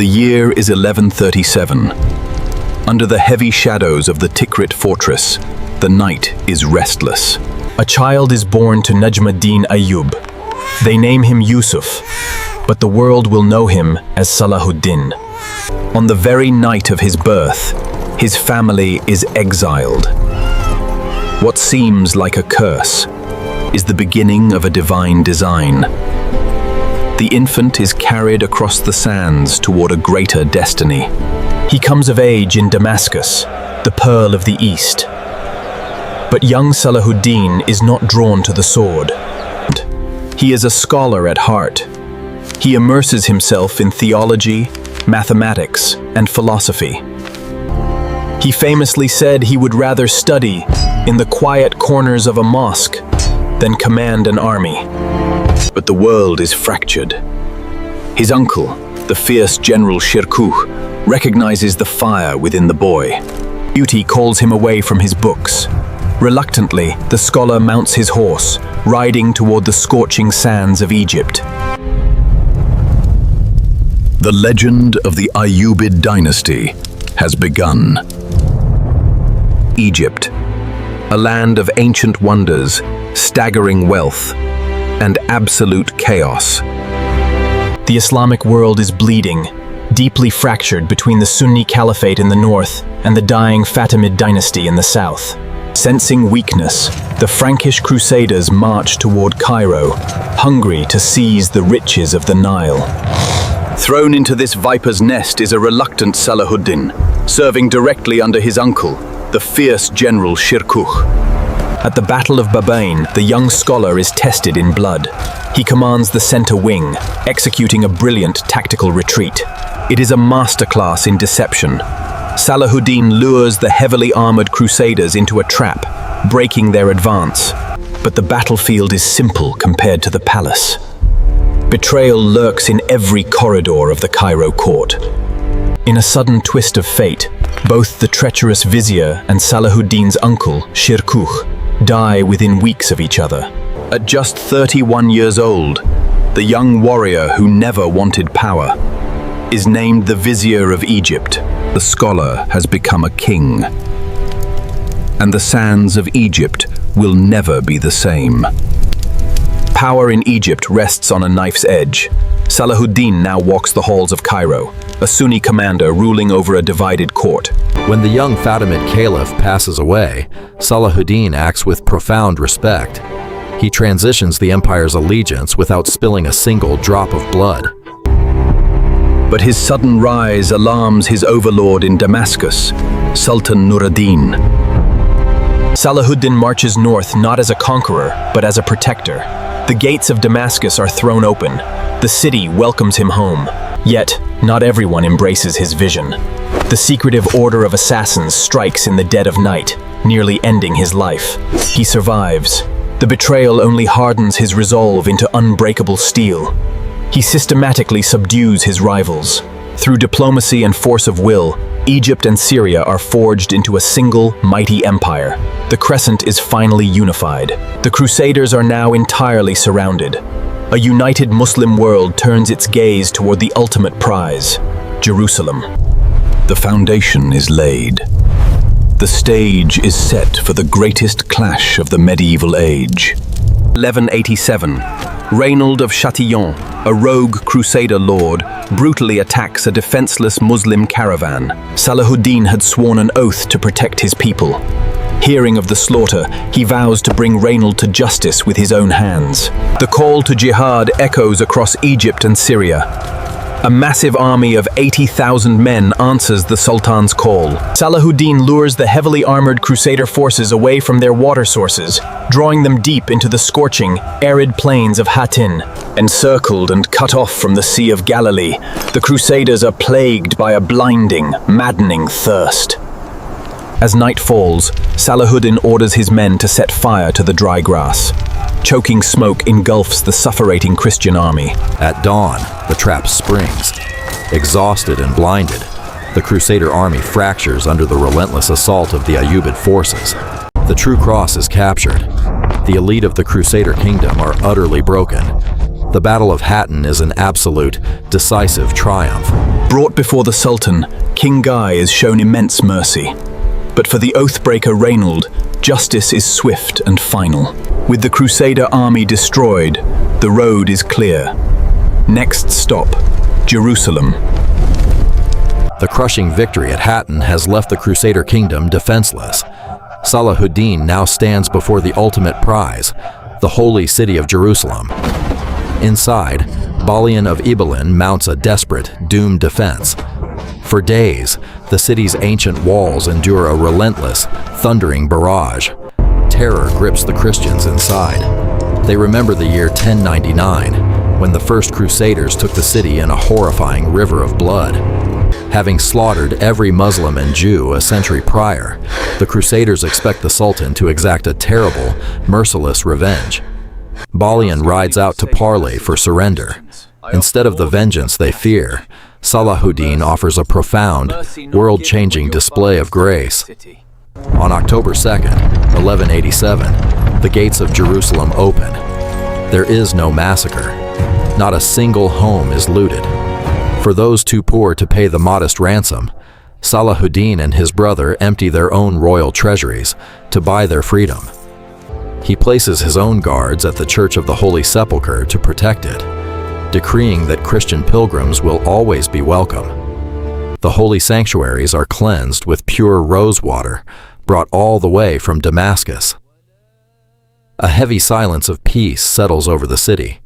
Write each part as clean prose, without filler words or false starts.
The year is 1137. Under the heavy shadows of the Tikrit fortress, the night is restless. A child is born to Najmuddin Ayyub. They name him Yusuf, but the world will know him as Salahuddin. On the very night of his birth, his family is exiled. What seems like a curse is the beginning of a divine design. The infant is carried across the sands toward a greater destiny. He comes of age in Damascus, the Pearl of the East. But young Salahuddin is not drawn to the sword. He is a scholar at heart. He immerses himself in theology, mathematics, and philosophy. He famously said he would rather study in the quiet corners of a mosque than command an army. But the world is fractured. His uncle, the fierce General Shirkuh, recognizes the fire within the boy. Duty calls him away from his books. Reluctantly, the scholar mounts his horse, riding toward the scorching sands of Egypt. The legend of the Ayyubid dynasty has begun. Egypt, a land of ancient wonders, staggering wealth, and absolute chaos. The Islamic world is bleeding, deeply fractured between the Sunni Caliphate in the north and the dying Fatimid dynasty in the south. Sensing weakness, the Frankish Crusaders march toward Cairo, hungry to seize the riches of the Nile. Thrown into this viper's nest is a reluctant Salahuddin, serving directly under his uncle, the fierce General Shirkuh. At the Battle of Hattin, the young scholar is tested in blood. He commands the center wing, executing a brilliant tactical retreat. It is a masterclass in deception. Salahuddin lures the heavily armored Crusaders into a trap, breaking their advance. But the battlefield is simple compared to the palace. Betrayal lurks in every corridor of the Cairo court. In a sudden twist of fate, both the treacherous vizier and Salahuddin's uncle, Shirkuh, die within weeks of each other. At just 31 years old, the young warrior who never wanted power is named the Vizier of Egypt. The scholar has become a king, and the sands of Egypt will never be the same. Power in Egypt rests on a knife's edge. Salahuddin now walks the halls of Cairo, a Sunni commander ruling over a divided court. When the young Fatimid caliph passes away, Salahuddin acts with profound respect. He transitions the empire's allegiance without spilling a single drop of blood. But his sudden rise alarms his overlord in Damascus, Sultan Nur-ad-Din. Salahuddin marches north not as a conqueror, but as a protector. The gates of Damascus are thrown open. The city welcomes him home. Yet, not everyone embraces his vision. The secretive order of assassins strikes in the dead of night, nearly ending his life. He survives. The betrayal only hardens his resolve into unbreakable steel. He systematically subdues his rivals. Through diplomacy and force of will, Egypt and Syria are forged into a single, mighty empire. The Crescent is finally unified. The Crusaders are now entirely surrounded. A united Muslim world turns its gaze toward the ultimate prize, Jerusalem. The foundation is laid. The stage is set for the greatest clash of the medieval age. 1187. Reynold of Chatillon, a rogue Crusader lord, brutally attacks a defenseless Muslim caravan. Salahuddin had sworn an oath to protect his people. Hearing of the slaughter, he vows to bring Reynold to justice with his own hands. The call to jihad echoes across Egypt and Syria. A massive army of 80,000 men answers the Sultan's call. Salahuddin lures the heavily armored Crusader forces away from their water sources, drawing them deep into the scorching, arid plains of Hattin. Encircled and cut off from the Sea of Galilee, the Crusaders are plagued by a blinding, maddening thirst. As night falls, Salahuddin orders his men to set fire to the dry grass. Choking smoke engulfs the suffocating Christian army. At dawn, the trap springs. Exhausted and blinded, the Crusader army fractures under the relentless assault of the Ayyubid forces. The true cross is captured. The elite of the Crusader kingdom are utterly broken. The Battle of Hattin is an absolute, decisive triumph. Brought before the Sultan, King Guy is shown immense mercy. But for the oathbreaker Raynald, justice is swift and final. With the Crusader army destroyed, the road is clear. Next stop, Jerusalem. The crushing victory at Hattin has left the Crusader kingdom defenseless. Salahuddin now stands before the ultimate prize, the holy city of Jerusalem. Inside, Balian of Ibelin mounts a desperate, doomed defense. For days, the city's ancient walls endure a relentless, thundering barrage. Terror grips the Christians inside. They remember the year 1099, when the first Crusaders took the city in a horrifying river of blood. Having slaughtered every Muslim and Jew a century prior, the Crusaders expect the Sultan to exact a terrible, merciless revenge. Balian rides out to parley for surrender. Instead of the vengeance they fear, Salahuddin offers a profound, world-changing display of grace. On October 2nd, 1187, the gates of Jerusalem open. There is no massacre. Not a single home is looted. For those too poor to pay the modest ransom, Salahuddin and his brother empty their own royal treasuries to buy their freedom. He places his own guards at the Church of the Holy Sepulchre to protect it, decreeing that Christian pilgrims will always be welcome. The holy sanctuaries are cleansed with pure rose water, brought all the way from Damascus. A heavy silence of peace settles over the city,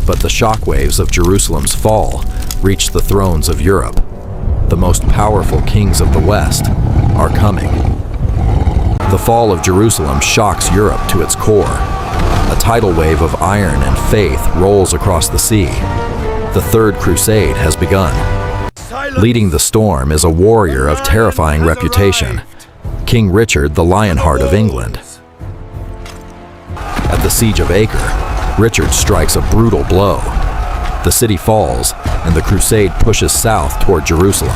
but the shockwaves of Jerusalem's fall reach the thrones of Europe. The most powerful kings of the West are coming. The fall of Jerusalem shocks Europe to its core. A tidal wave of iron and faith rolls across the sea. The Third Crusade has begun. Leading the storm is a warrior of terrifying reputation, King Richard the Lionheart of England. At the Siege of Acre, Richard strikes a brutal blow. The city falls, and the crusade pushes south toward Jerusalem,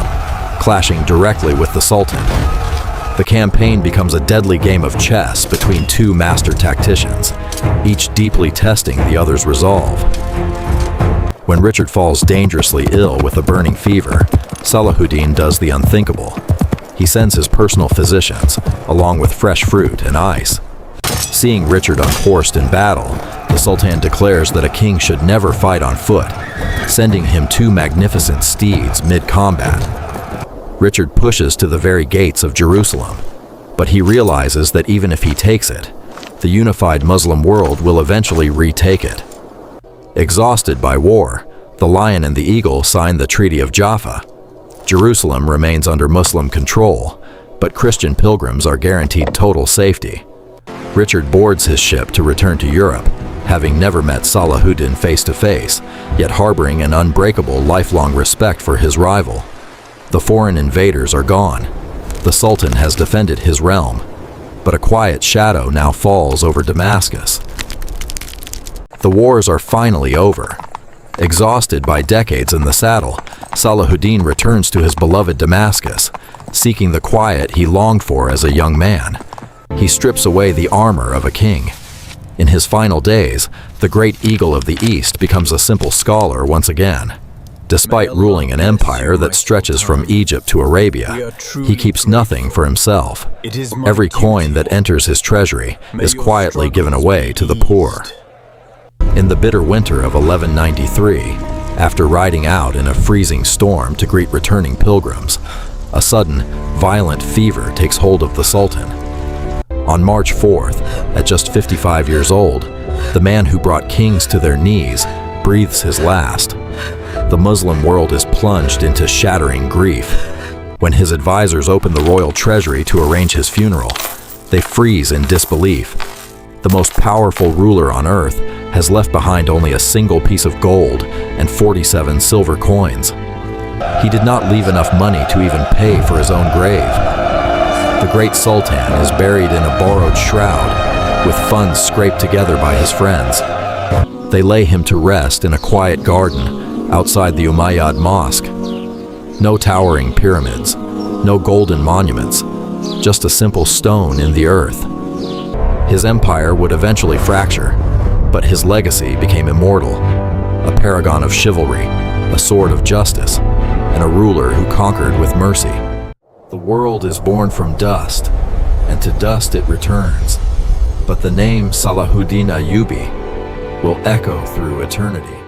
clashing directly with the Sultan. The campaign becomes a deadly game of chess between two master tacticians, each deeply testing the other's resolve. When Richard falls dangerously ill with a burning fever, Salahuddin does the unthinkable. He sends his personal physicians, along with fresh fruit and ice. Seeing Richard unhorsed in battle, the Sultan declares that a king should never fight on foot, sending him two magnificent steeds mid-combat. Richard pushes to the very gates of Jerusalem, but he realizes that even if he takes it, the unified Muslim world will eventually retake it. Exhausted by war, the Lion and the Eagle sign the Treaty of Jaffa. Jerusalem remains under Muslim control, but Christian pilgrims are guaranteed total safety. Richard boards his ship to return to Europe, having never met Salahuddin face to face, yet harboring an unbreakable lifelong respect for his rival. The foreign invaders are gone. The Sultan has defended his realm, but a quiet shadow now falls over Damascus. The wars are finally over. Exhausted by decades in the saddle, Salahuddin returns to his beloved Damascus, seeking the quiet he longed for as a young man. He strips away the armor of a king. In his final days, the great eagle of the East becomes a simple scholar once again. Despite ruling an empire that stretches from Egypt to Arabia, he keeps nothing for himself. Every coin that enters his treasury is quietly given away to the poor. In the bitter winter of 1193, after riding out in a freezing storm to greet returning pilgrims, a sudden, violent fever takes hold of the Sultan. On March 4th, at just 55 years old, the man who brought kings to their knees breathes his last. The Muslim world is plunged into shattering grief. When his advisors open the royal treasury to arrange his funeral, they freeze in disbelief. The most powerful ruler on earth has left behind only a single piece of gold and 47 silver coins. He did not leave enough money to even pay for his own grave. The great Sultan is buried in a borrowed shroud, with funds scraped together by his friends. They lay him to rest in a quiet garden outside the Umayyad Mosque. No towering pyramids, no golden monuments, just a simple stone in the earth. His empire would eventually fracture, but his legacy became immortal, a paragon of chivalry, a sword of justice, and a ruler who conquered with mercy. The world is born from dust, and to dust it returns. But the name Salahuddin Ayyubi will echo through eternity.